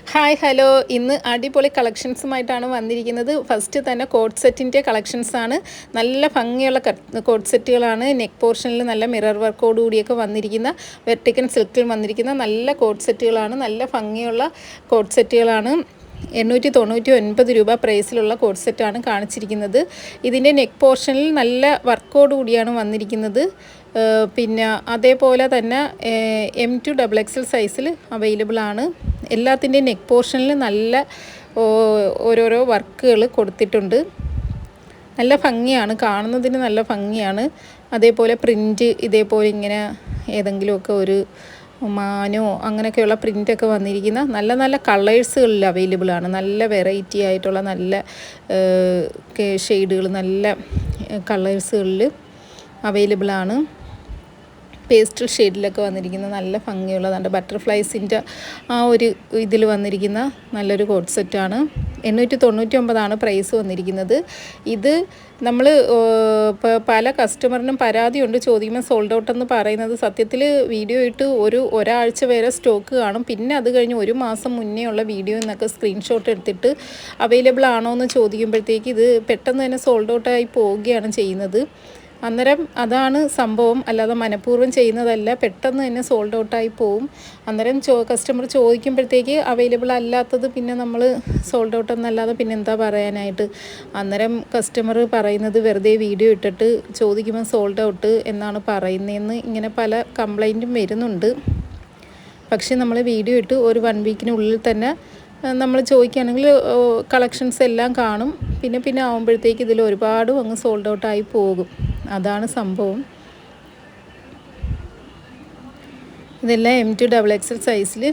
Hi hello ഇന്ന് അടിപൊളി കളക്ഷൻസുമായിട്ടാണ് വന്നിരിക്കുന്നത്. ഫസ്റ്റ് തന്നെ കോഡ് സെറ്റിൻ്റെ കളക്ഷൻസാണ്. നല്ല ഭംഗിയുള്ള കോഡ് സെറ്റുകളാണ്. നെക്ക് പോർഷനിൽ നല്ല മിറർ വർക്കോട് കൂടിയൊക്കെ വന്നിരിക്കുന്ന വെർട്ടിക്കൽ സിൽക്കിൽ വന്നിരിക്കുന്ന നല്ല കോഡ് സെറ്റുകളാണ്. നല്ല ഭംഗിയുള്ള കോഡ് സെറ്റുകളാണ്. 899 രൂപ പ്രൈസിലുള്ള കോഡ് സെറ്റാണ് കാണിച്ചിരിക്കുന്നത്. ഇതിൻ്റെ നെക്ക് പോർഷനിൽ നല്ല വർക്കോട് കൂടിയാണ് വന്നിരിക്കുന്നത്. പിന്നെ അതേപോലെ തന്നെ M2 XXL സൈസിൽ അവൈലബിൾ ആണ്. എല്ലാത്തിൻ്റെയും നെക്ക് പോർഷനിൽ നല്ല ഓരോരോ വർക്കുകൾ കൊടുത്തിട്ടുണ്ട്. നല്ല ഭംഗിയാണ്, കാണുന്നതിന് നല്ല ഭംഗിയാണ്. അതേപോലെ പ്രിൻറ്റ് ഇതേപോലെ ഇങ്ങനെ ഏതെങ്കിലുമൊക്കെ ഒരു മാനോ അങ്ങനെയൊക്കെയുള്ള പ്രിൻ്റൊക്കെ വന്നിരിക്കുന്ന നല്ല നല്ല കളേഴ്സുകളിൽ അവൈലബിൾ ആണ്. നല്ല വെറൈറ്റി ആയിട്ടുള്ള നല്ല ഷെയ്ഡുകൾ, നല്ല കളേഴ്സുകളിൽ അവൈലബിൾ ആണ്. പേസ്റ്റൽ ഷെയ്ഡിലൊക്കെ വന്നിരിക്കുന്ന നല്ല ഭംഗിയുള്ളതാണ്. ബട്ടർഫ്ലൈസിൻ്റെ ആ ഒരു ഇതിൽ വന്നിരിക്കുന്ന നല്ലൊരു കോഡ് സെറ്റാണ്. 899 പ്രൈസ് വന്നിരിക്കുന്നത്. ഇത് നമ്മൾ പല കസ്റ്റമറിനും പരാതിയുണ്ട്, ചോദിക്കുമ്പോൾ സോൾഡ് ഔട്ട് എന്ന് പറയുന്നത്. സത്യത്തിൽ വീഡിയോ ഇട്ട് ഒരാഴ്ച വരെ സ്റ്റോക്ക് കാണും. പിന്നെ അത് കഴിഞ്ഞ് ഒരു മാസം മുന്നേ ഉള്ള വീഡിയോ എന്നൊക്കെ സ്ക്രീൻഷോട്ട് എടുത്തിട്ട് അവൈലബിൾ ആണോ എന്ന് ചോദിക്കുമ്പോഴത്തേക്ക് ഇത് പെട്ടെന്ന് തന്നെ സോൾഡ് ഔട്ടായി പോവുകയാണ് ചെയ്യുന്നത്. അന്നേരം അതാണ് സംഭവം, അല്ലാതെ മനഃപൂർവ്വം ചെയ്യുന്നതല്ല. പെട്ടെന്ന് തന്നെ സോൾഡ് ഔട്ടായി പോവും. അന്നേരം കസ്റ്റമർ ചോദിക്കുമ്പോഴത്തേക്ക് അവൈലബിൾ അല്ലാത്തത് പിന്നെ നമ്മൾ സോൾഡ് ഔട്ട് എന്നല്ലാതെ പിന്നെ എന്താ പറയാനായിട്ട്. അന്നേരം കസ്റ്റമർ പറയുന്നത് വെറുതെ വീഡിയോ ഇട്ടിട്ട് ചോദിക്കുമ്പോൾ സോൾഡ് ഔട്ട് എന്നാണ് പറയുന്നതെന്ന് ഇങ്ങനെ പല കംപ്ലൈൻറ്റും വരുന്നുണ്ട്. പക്ഷേ നമ്മൾ വീഡിയോ ഇട്ട് ഒരു 1 വീക്കിനുള്ളിൽ തന്നെ നമ്മൾ ചോദിക്കുകയാണെങ്കിൽ കളക്ഷൻസ് എല്ലാം കാണും. പിന്നെ ആകുമ്പോഴത്തേക്ക് ഇതിൽ ഒരുപാടും അങ്ങ് സോൾഡ് ഔട്ടായി പോകും. അതാണ് സംഭവം. ഇതെല്ലാം M2 XXL സൈസിൽ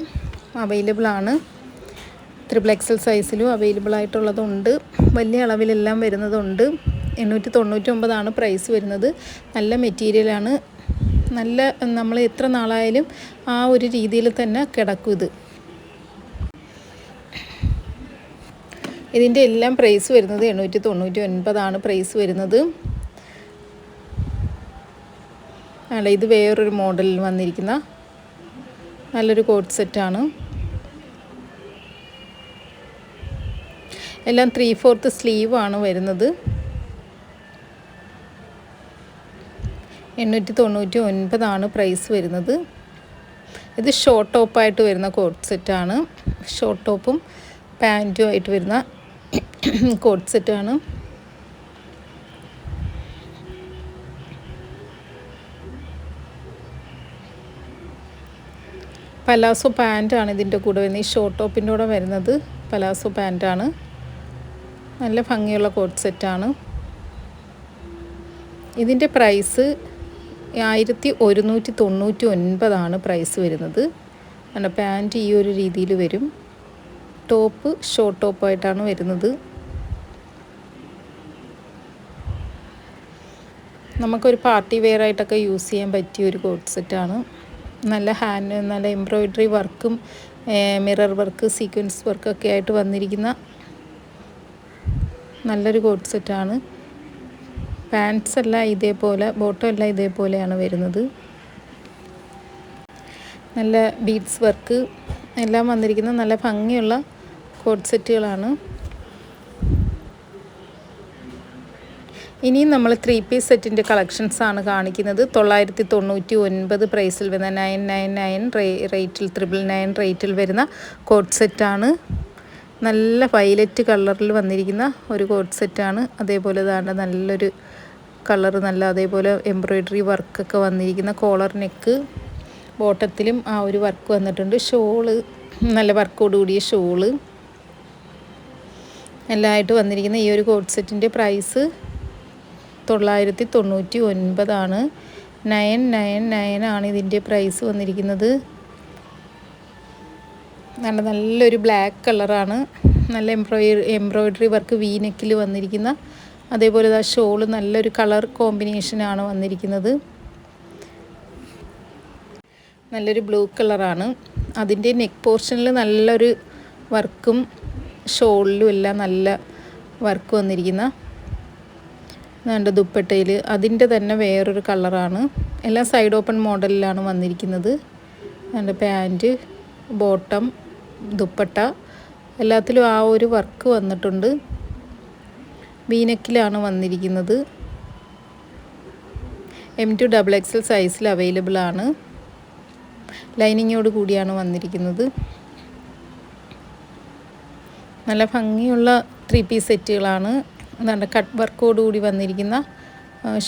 അവൈലബിൾ ആണ്. XXL സൈസിലും അവൈലബിൾ ആയിട്ടുള്ളതുണ്ട്. വലിയ അളവിലെല്ലാം വരുന്നതുണ്ട്. 899 പ്രൈസ് വരുന്നത്. നല്ല മെറ്റീരിയലാണ്. നല്ല നമ്മൾ എത്ര നാളായാലും ആ ഒരു രീതിയിൽ തന്നെ കിടക്കും. ഇതിൻ്റെ എല്ലാം പ്രൈസ് വരുന്നത് 899 പ്രൈസ് വരുന്നത്. അല്ല, ഇത് വേറൊരു മോഡലിൽ വന്നിരിക്കുന്ന നല്ലൊരു കോഡ് സെറ്റാണ്. എല്ലാം 3/4 സ്ലീവാണ് വരുന്നത്. 899 പ്രൈസ് വരുന്നത്. ഇത് ഷോർട്ട് ടോപ്പായിട്ട് വരുന്ന കോഡ് സെറ്റാണ്. ഷോർട്ട് ടോപ്പും പാൻറ്റും ആയിട്ട് വരുന്ന കോഡ് സെറ്റാണ്. പലാസോ പാൻറ്റാണ് ഇതിൻ്റെ കൂടെ വരുന്നത്. ഈ ഷോർട്ട് ടോപ്പിൻ്റെ കൂടെ വരുന്നത് പലാസോ പാൻറ്റാണ്. നല്ല ഭംഗിയുള്ള കോഡ് സെറ്റാണ്. ഇതിൻ്റെ പ്രൈസ് 1199 പ്രൈസ് വരുന്നത്. കാരണം പാൻറ്റ് ഈ ഒരു രീതിയിൽ വരും. ടോപ്പ് ഷോർട്ട് ടോപ്പായിട്ടാണ് വരുന്നത്. നമുക്കൊരു പാർട്ടി വെയർ ആയിട്ടൊക്കെ യൂസ് ചെയ്യാൻ പറ്റിയ ഒരു കോഡ് സെറ്റാണ്. നല്ല എംബ്രോയ്ഡറി വർക്കും മിറർ വർക്ക്, സീക്വൻസ് വർക്കൊക്കെ ആയിട്ട് വന്നിരിക്കുന്ന നല്ലൊരു കോഡ് സെറ്റാണ്. പാൻറ്റ്സ് എല്ലാം ഇതേപോലെ, ബോട്ടം എല്ലാം ഇതേപോലെയാണ് വരുന്നത്. നല്ല ബീഡ്സ് വർക്ക് എല്ലാം വന്നിരിക്കുന്ന നല്ല ഭംഗിയുള്ള കോഡ് സെറ്റുകളാണ്. ഇനിയും നമ്മൾ 3 പീസ് സെറ്റിൻ്റെ കളക്ഷൻസാണ് കാണിക്കുന്നത്. 999 പ്രൈസിൽ വരുന്ന 999 റേറ്റിൽ 999 റേറ്റിൽ വരുന്ന കോഡ് സെറ്റാണ്. നല്ല വയലറ്റ് കളറിൽ വന്നിരിക്കുന്ന ഒരു കോഡ് സെറ്റാണ്. അതേപോലെ നല്ലൊരു കളർ, അതേപോലെ എംബ്രോയ്ഡറി വർക്കൊക്കെ വന്നിരിക്കുന്ന കോളർ നെക്ക്, ബോട്ടത്തിലും ആ ഒരു വർക്ക് വന്നിട്ടുണ്ട്. ഷോള് നല്ല വർക്കോടുകൂടിയ ഷോള് എല്ലാമായിട്ട് വന്നിരിക്കുന്ന ഈ ഒരു കോഡ് സെറ്റിൻ്റെ പ്രൈസ് 999 999 ഇതിൻ്റെ പ്രൈസ് വന്നിരിക്കുന്നത്. നല്ലൊരു ബ്ലാക്ക് കളറാണ്. നല്ല എംബ്രോയ്ഡറി വർക്ക് വീനെക്കിൽ വന്നിരിക്കുന്ന. അതേപോലെ ഷോള് നല്ലൊരു കളർ കോമ്പിനേഷനാണ് വന്നിരിക്കുന്നത്. നല്ലൊരു ബ്ലൂ കളറാണ്. അതിൻ്റെ നെക്ക് പോർഷനിൽ നല്ലൊരു വർക്കും ഷോളിലും എല്ലാം നല്ല വർക്ക് വന്നിരിക്കുന്ന ദുപ്പട്ടയിൽ അതിൻ്റെ തന്നെ വേറൊരു കളറാണ്. എല്ലാം സൈഡ് ഓപ്പൺ മോഡലിലാണ് വന്നിരിക്കുന്നത്. Pant, bottom dupatta. എല്ലാത്തിലും ആ ഒരു വർക്ക് വന്നിട്ടുണ്ട്. വീനെക്കിലാണ് വന്നിരിക്കുന്നത്. M2XXL സൈസിൽ അവൈലബിൾ ആണ്. ലൈനിങ്ങോട് കൂടിയാണ് വന്നിരിക്കുന്നത്. നല്ല ഭംഗിയുള്ള 3 പീസ് സെറ്റുകളാണ്. അതാണ് കട്ട് വർക്കോട് കൂടി വന്നിരിക്കുന്ന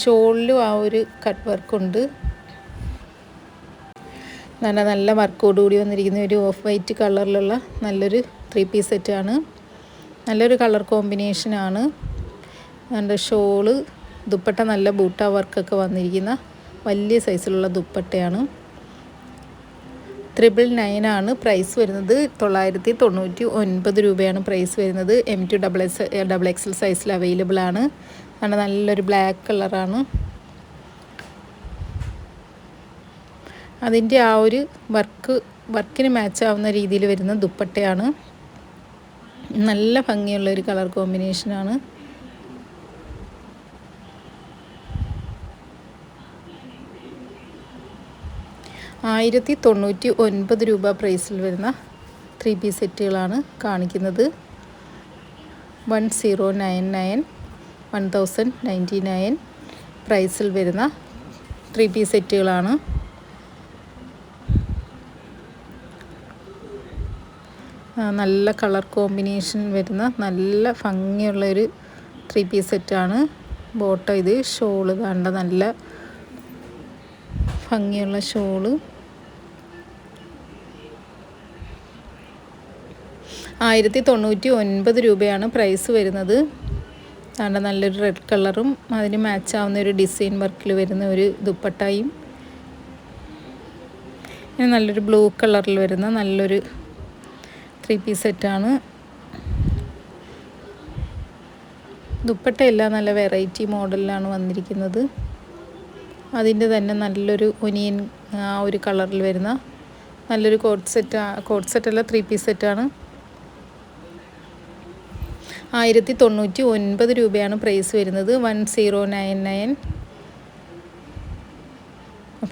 ഷോളിലും ആ ഒരു കട്ട് വർക്കുണ്ട്. നല്ല വർക്കോട് കൂടി വന്നിരിക്കുന്ന ഒരു ഓഫ് വൈറ്റ് കളറിലുള്ള നല്ലൊരു 3 പീസ് സെറ്റാണ്. നല്ലൊരു കളർ കോമ്പിനേഷനാണ്. അതിൻ്റെ ഷോള് ദുപ്പട്ട നല്ല ബൂട്ട വർക്കൊക്കെ വന്നിരിക്കുന്ന വലിയ സൈസിലുള്ള ദുപ്പട്ടയാണ്. 999 ആണ് പ്രൈസ് വരുന്നത്. 999 രൂപയാണ് പ്രൈസ് വരുന്നത്. M2XXL സൈസിൽ അവൈലബിൾ ആണ്. നല്ലൊരു ബ്ലാക്ക് കളറാണ്. അതിൻ്റെ ആ ഒരു വർക്കിന് മാച്ച് ആവുന്ന രീതിയിൽ വരുന്ന ദുപ്പട്ടയാണ്. നല്ല ഭംഗിയുള്ളൊരു കളർ കോമ്പിനേഷനാണ്. ₹1099 പ്രൈസിൽ വരുന്ന 3 പീസ് സെറ്റുകളാണ് കാണിക്കുന്നത്. 1099 പ്രൈസിൽ വരുന്ന 3 പീസ് സെറ്റുകളാണ്. നല്ല കളർ കോമ്പിനേഷൻ വരുന്ന നല്ല ഭംഗിയുള്ളൊരു 3 പീസ് സെറ്റാണ്. ബോട്ടം ഇത്. ഷോള് കണ്ട നല്ല ഭംഗിയുള്ള ഷോള്. 1099 രൂപയാണ് പ്രൈസ് വരുന്നത്. നല്ലൊരു റെഡ് കളറും അതിന് മാച്ച് ആവുന്ന ഒരു ഡിസൈൻ വർക്കിൽ വരുന്ന ഒരു ദുപ്പട്ടയും, നല്ലൊരു ബ്ലൂ കളറിൽ വരുന്ന നല്ലൊരു 3 പീസ് സെറ്റാണ്. ദുപ്പട്ടയെല്ലാം നല്ല വെറൈറ്റി മോഡലിലാണ് വന്നിരിക്കുന്നത്. അതിൻ്റെ തന്നെ നല്ലൊരു ഒനിയൻ ആ ഒരു കളറിൽ വരുന്ന നല്ലൊരു കോട്ട് സെറ്റല്ല 3 പീസ് സെറ്റാണ്. 1099 രൂപയാണ് പ്രൈസ് വരുന്നത്. 1099.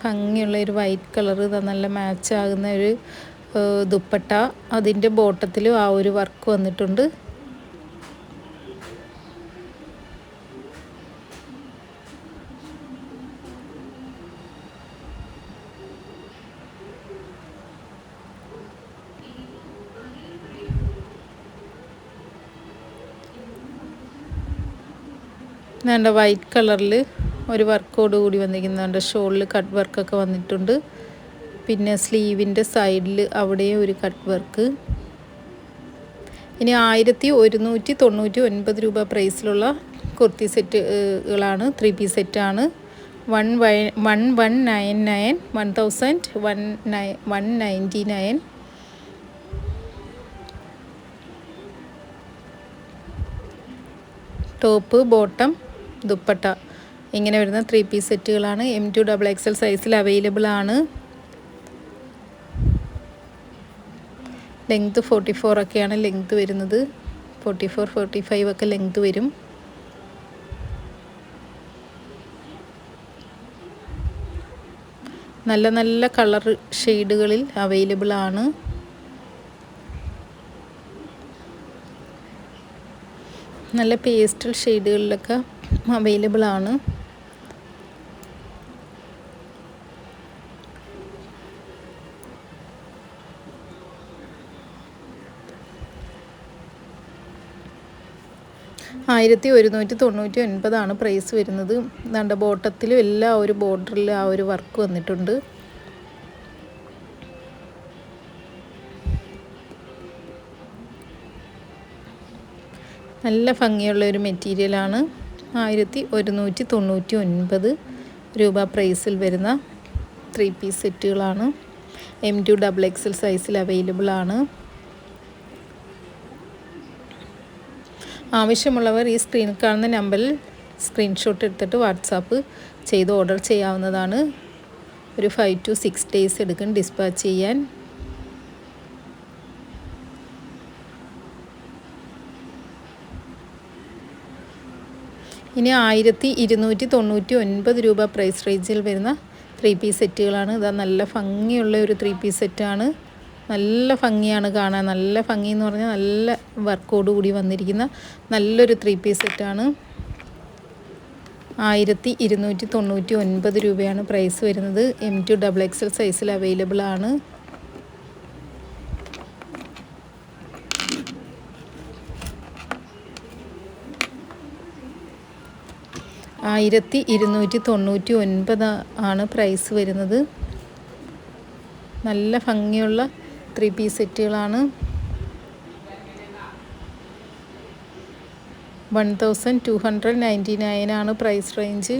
ഭംഗിയുള്ള ഒരു വൈറ്റ് കളറ് നല്ല മാച്ച് ആകുന്ന ഒരു ദുപ്പട്ട. അതിൻ്റെ ബോട്ടത്തിലും ആ ഒരു വർക്ക് വന്നിട്ടുണ്ട്. നല്ല വൈറ്റ് കളറിൽ ഒരു വർക്കോട് കൂടി വന്നിരിക്കുന്നുണ്ട്. ഷോളിൽ കട്ട് വർക്കൊക്കെ വന്നിട്ടുണ്ട്. പിന്നെ സ്ലീവിൻ്റെ സൈഡിൽ അവിടെയും ഒരു കട്ട് വർക്ക്. ഇനി 1199 രൂപ പ്രൈസിലുള്ള കുർത്തി സെറ്റുകളാണ്. 3 പീസ് സെറ്റാണ്. 1199 ടോപ്പ് ബോട്ടം ദുപ്പട്ട ഇങ്ങനെ വരുന്ന 3 പീസ് സെറ്റുകളാണ്. M2XXL സൈസിൽ അവൈലബിൾ ആണ്. ലെങ്ത്ത് 44 ഒക്കെയാണ് ലെങ്ത്ത് വരുന്നത്. 44-45 ഒക്കെ ലെങ്ത്ത് വരും. നല്ല നല്ല കളർ ഷെയ്ഡുകളിൽ അവൈലബിൾ ആണ്. നല്ല പേസ്റ്റൽ ഷെയ്ഡുകളിലൊക്കെ അവൈലബിൾ ആണ്. ₹1199 പ്രൈസ് വരുന്നത്. ദാണ്ട ബോട്ടത്തിലും എല്ലാ ഒരു ബോർഡറിൽ ആ ഒരു വർക്ക് വന്നിട്ടുണ്ട്. നല്ല ഭംഗിയുള്ള ഒരു മെറ്റീരിയലാണ്. 1199 രൂപ പ്രൈസിൽ വരുന്ന 3 പീസ് സെറ്റുകളാണ്. M2XXL സൈസിൽ അവൈലബിൾ ആണ്. ആവശ്യമുള്ളവർ ഈ സ്ക്രീനിൽ കാണുന്ന നമ്പറിൽ സ്ക്രീൻഷോട്ട് എടുത്തിട്ട് വാട്സാപ്പ് ചെയ്ത് ഓർഡർ ചെയ്യാവുന്നതാണ്. ഒരു 5 to 6 days എടുക്കും ഡിസ്പാച്ച് ചെയ്യാൻ. ഇനി 1299 രൂപ പ്രൈസ് റേഞ്ചിൽ വരുന്ന 3 പീസ് സെറ്റുകളാണ്. ഇതാ നല്ല ഭംഗിയുള്ള ഒരു 3 പീസ് സെറ്റാണ്. നല്ല ഭംഗിയാണ് കാണാൻ. നല്ല ഭംഗി എന്ന് പറഞ്ഞാൽ നല്ല വർക്കോട് കൂടി വന്നിരിക്കുന്ന നല്ലൊരു 3 പീസ് സെറ്റാണ്. 1299 രൂപയാണ് പ്രൈസ് വരുന്നത്. M2 XXL സൈസിൽ അവൈലബിൾ ആണ്. ആണ് പ്രൈസ് വരുന്നത്. നല്ല ഭംഗിയുള്ള 3 പീസ് സെറ്റുകളാണ്. 1299 ആണ് പ്രൈസ് റേഞ്ച്.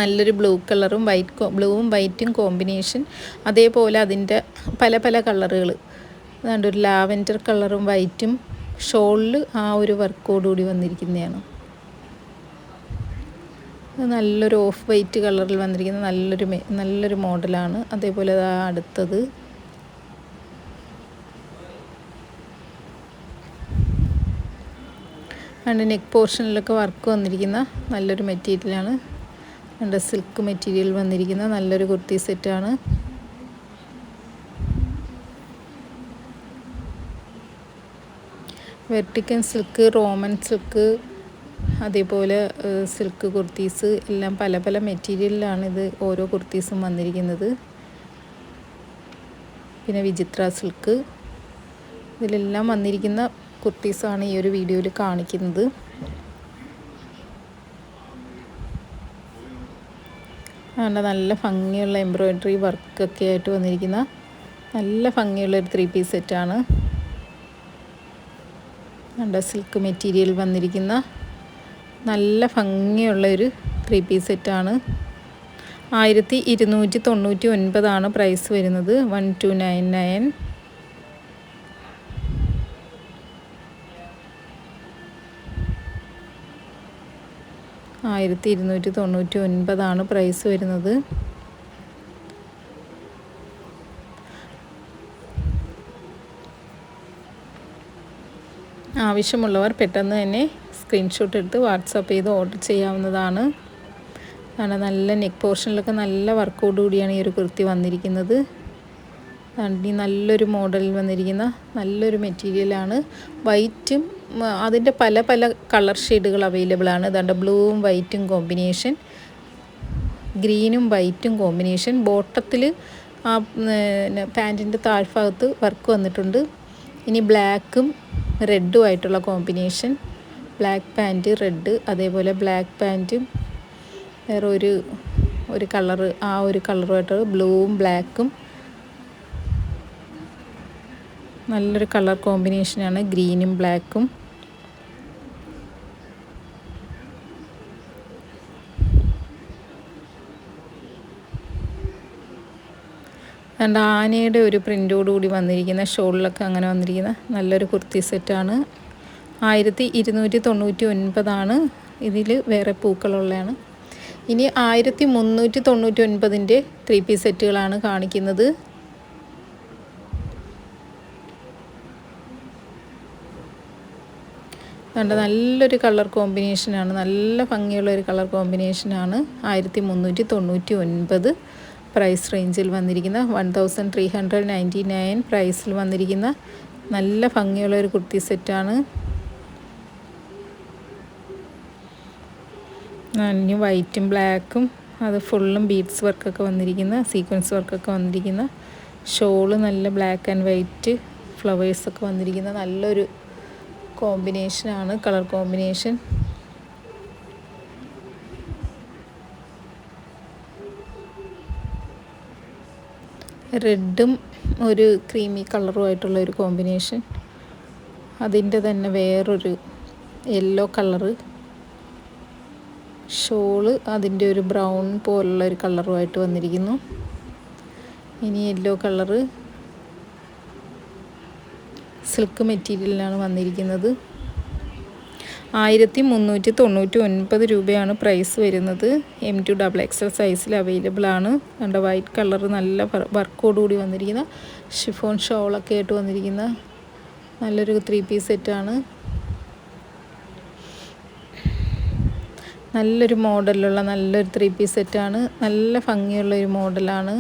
നല്ലൊരു ബ്ലൂവും വൈറ്റും കോമ്പിനേഷൻ. അതേപോലെ അതിൻ്റെ പല പല കളറുകൾ. അതുകൊണ്ട് ഒരു ലാവൻഡർ കളറും വൈറ്റും ഷോളിൽ ആ ഒരു വർക്കോടുകൂടി വന്നിരിക്കുന്നതാണ്. നല്ലൊരു ഓഫ് വൈറ്റ് കളറിൽ വന്നിരിക്കുന്ന നല്ലൊരു മോഡലാണ്. അതേപോലെ അടുത്തത് അതിൻ്റെ നെക്ക് പോർഷനിലൊക്കെ വർക്ക് വന്നിരിക്കുന്ന നല്ലൊരു മെറ്റീരിയലാണ്. അതിൻ്റെ സിൽക്ക് മെറ്റീരിയൽ വന്നിരിക്കുന്ന നല്ലൊരു കുർത്തി സെറ്റാണ്. വെർട്ടിക്കൻ സിൽക്ക്, റോമൻ സിൽക്ക്, അതേപോലെ സിൽക്ക് കുർത്തീസ് എല്ലാം പല പല മെറ്റീരിയലിലാണ് ഇത് ഓരോ കുർത്തീസും വന്നിരിക്കുന്നത്. പിന്നെ വിചിത്ര സിൽക്ക്, ഇതിലെല്ലാം വന്നിരിക്കുന്ന കുർത്തീസാണ് ഈ ഒരു വീഡിയോയിൽ കാണിക്കുന്നത്. നല്ല ഭംഗിയുള്ള എംബ്രോയ്ഡറി വർക്കൊക്കെ ആയിട്ട് വന്നിരിക്കുന്ന നല്ല ഭംഗിയുള്ളൊരു 3 പീസ് സെറ്റാണ്. സിൽക്ക് മെറ്റീരിയൽ വന്നിരിക്കുന്ന നല്ല ഭംഗിയുള്ളൊരു 3 പീസ് സെറ്റാണ്. 1299 പ്രൈസ് വരുന്നത്. 1299. പ്രൈസ് വരുന്നത്. ആവശ്യമുള്ളവർ പെട്ടെന്ന് തന്നെ സ്ക്രീൻഷോട്ട് എടുത്ത് വാട്സാപ്പ് ചെയ്ത് ഓർഡർ ചെയ്യാവുന്നതാണ്. കാരണം നല്ല നെക്ക് പോർഷനിലൊക്കെ നല്ല വർക്കോട് കൂടിയാണ് ഈ ഒരു കുർത്തി വന്നിരിക്കുന്നത്. ഈ നല്ലൊരു മോഡലിൽ വന്നിരിക്കുന്ന നല്ലൊരു മെറ്റീരിയലാണ്. വൈറ്റും അതിൻ്റെ പല പല കളർ ഷെയ്ഡുകൾ അവൈലബിൾ ആണ്. അതുകൊണ്ട് ബ്ലൂവും വൈറ്റും കോമ്പിനേഷൻ, ഗ്രീനും വൈറ്റും കോമ്പിനേഷൻ. ബോട്ടത്തിൽ ആ പാൻറ്റിൻ്റെ താഴ്ഭാഗത്ത് വർക്ക് വന്നിട്ടുണ്ട്. ഇനി ബ്ലാക്കും റെഡും ആയിട്ടുള്ള കോമ്പിനേഷൻ. ബ്ലാക്ക് പാൻറ്റ് റെഡ്, അതേപോലെ ബ്ലാക്ക് പാൻറ്റും വേറെ ഒരു കളറ്, ആ ഒരു കളറുമായിട്ട് ബ്ലൂവും ബ്ലാക്കും നല്ലൊരു കളർ കോമ്പിനേഷനാണ്. ഗ്രീനും ബ്ലാക്കും. രണ്ട് ആനയുടെ ഒരു പ്രിൻ്റോടുകൂടി വന്നിരിക്കുന്ന ഷോളിലൊക്കെ അങ്ങനെ വന്നിരിക്കുന്ന നല്ലൊരു കുർത്തി സെറ്റാണ്. 1299 ഇതിൽ വേറെ പൂക്കളുള്ളതാണ്. ഇനി 1399 3 പീസ് സെറ്റുകളാണ് കാണിക്കുന്നത്. നല്ലൊരു കളർ കോമ്പിനേഷനാണ്. നല്ല ഭംഗിയുള്ളൊരു കളർ കോമ്പിനേഷനാണ്. 1399 പ്രൈസ് റേഞ്ചിൽ വന്നിരിക്കുന്ന 1399 പ്രൈസിൽ വന്നിരിക്കുന്ന നല്ല ഭംഗിയുള്ളൊരു കുർത്തി സെറ്റാണ്. ഇനി വൈറ്റും ബ്ലാക്കും അത് ഫുള്ളും ബീഡ്സ് വർക്കൊക്കെ വന്നിരിക്കുന്ന സീക്വൻസ് വർക്കൊക്കെ വന്നിരിക്കുന്ന ഷോള് നല്ല ബ്ലാക്ക് ആൻഡ് വൈറ്റ് ഫ്ലവേഴ്സൊക്കെ വന്നിരിക്കുന്ന നല്ലൊരു കോമ്പിനേഷനാണ്, കളർ കോമ്പിനേഷൻ. റെഡും ഒരു ക്രീമി കളറുമായിട്ടുള്ള ഒരു കോമ്പിനേഷൻ. അതിൻ്റെ തന്നെ വേറൊരു യെല്ലോ കളറ്. ഷോള് അതിൻ്റെ ഒരു ബ്രൗൺ പോലുള്ള ഒരു കളറുമായിട്ട് വന്നിരിക്കുന്നു. ഇനി യെല്ലോ കളറ് സിൽക്ക് മെറ്റീരിയലിലാണ് വന്നിരിക്കുന്നത്. 1399 രൂപയാണ് പ്രൈസ് വരുന്നത്. M2 XXL സൈസിൽ അവൈലബിൾ ആണ്. കണ്ട വൈറ്റ് കളർ നല്ല വർക്കോടുകൂടി വന്നിരിക്കുന്ന ഷിഫോൺ ഷോളൊക്കെ ആയിട്ട് വന്നിരിക്കുന്ന നല്ലൊരു 3 പീസ് സെറ്റാണ്. നല്ലൊരു മോഡലുള്ള നല്ലൊരു 3 പീസ് സെറ്റാണ്. നല്ല ഭംഗിയുള്ളൊരു മോഡലാണ്.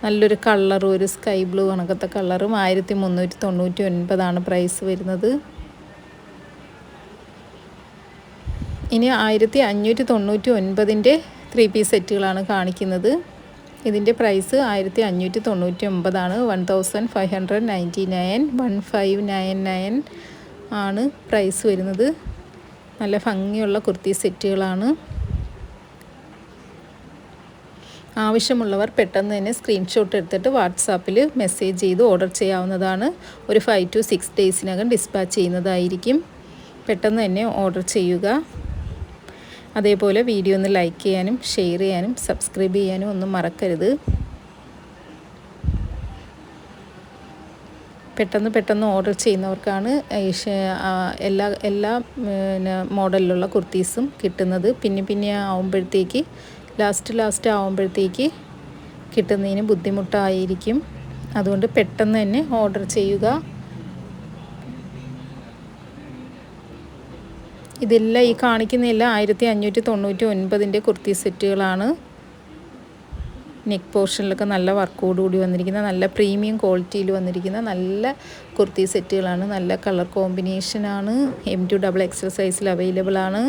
നല്ലൊരു കളറും ഒരു സ്കൈ ബ്ലൂ കണക്കത്തെ കളറും 1399 പ്രൈസ് വരുന്നത്. ഇനി 1599 3 പീസ് സെറ്റുകളാണ് കാണിക്കുന്നത്. ഇതിൻ്റെ പ്രൈസ് 1599 1599 1599 ആണ് പ്രൈസ് വരുന്നത്. നല്ല ഭംഗിയുള്ള കുർത്തി സെറ്റുകളാണ്. ആവശ്യമുള്ളവർ പെട്ടെന്ന് തന്നെ സ്ക്രീൻഷോട്ട് എടുത്തിട്ട് വാട്സാപ്പിൽ മെസ്സേജ് ചെയ്ത് ഓർഡർ ചെയ്യാവുന്നതാണ്. ഒരു 5 to 6 ഡേയ്സിനകം ഡിസ്പാച്ച് ചെയ്യുന്നതായിരിക്കും. പെട്ടെന്ന് തന്നെ ഓർഡർ ചെയ്യുക. അതേപോലെ വീഡിയോ ഒന്ന് ലൈക്ക് ചെയ്യാനും ഷെയർ ചെയ്യാനും സബ്സ്ക്രൈബ് ചെയ്യാനും ഒന്നും മറക്കരുത്. പെട്ടെന്ന് ഓർഡർ ചെയ്യുന്നവർക്കാണ് എല്ലാ മോഡലിലുള്ള കുർത്തീസും കിട്ടുന്നത്. പിന്നെ ആവുമ്പോഴത്തേക്ക് ലാസ്റ്റ് ആവുമ്പോഴത്തേക്ക് കിട്ടുന്നതിന് ബുദ്ധിമുട്ടായിരിക്കും. അതുകൊണ്ട് പെട്ടെന്ന് തന്നെ ഓർഡർ ചെയ്യുക. ഇതെല്ലാം ഈ കാണിക്കുന്നതെല്ലാം 1599 കുർത്തി സെറ്റുകളാണ്. നെക്ക് പോർഷനിലൊക്കെ നല്ല വർക്കോടുകൂടി വന്നിരിക്കുന്ന നല്ല പ്രീമിയം ക്വാളിറ്റിയിൽ വന്നിരിക്കുന്ന നല്ല കുർത്തി സെറ്റുകളാണ്. നല്ല കളർ കോമ്പിനേഷനാണ്. M2XXL സൈസിൽ അവൈലബിൾ ആണ്.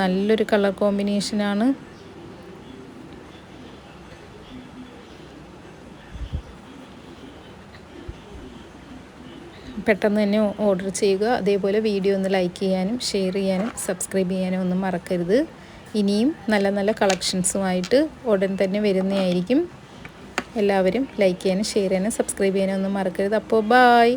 നല്ലൊരു കളർ കോമ്പിനേഷനാണ്. പെട്ടെന്ന് തന്നെ ഓർഡർ ചെയ്യുക. അതേപോലെ വീഡിയോ ഒന്ന് ലൈക്ക് ചെയ്യാനും ഷെയർ ചെയ്യാനും സബ്സ്ക്രൈബ് ചെയ്യാനും ഒന്നും മറക്കരുത്. ഇനിയും നല്ല കളക്ഷൻസുമായിട്ട് ഉടൻ തന്നെ വരുന്നതായിരിക്കും. എല്ലാവരും ലൈക്ക് ചെയ്യാനും ഷെയർ ചെയ്യാനും സബ്സ്ക്രൈബ് ചെയ്യാനും ഒന്നും മറക്കരുത്. അപ്പോൾ ബായ്.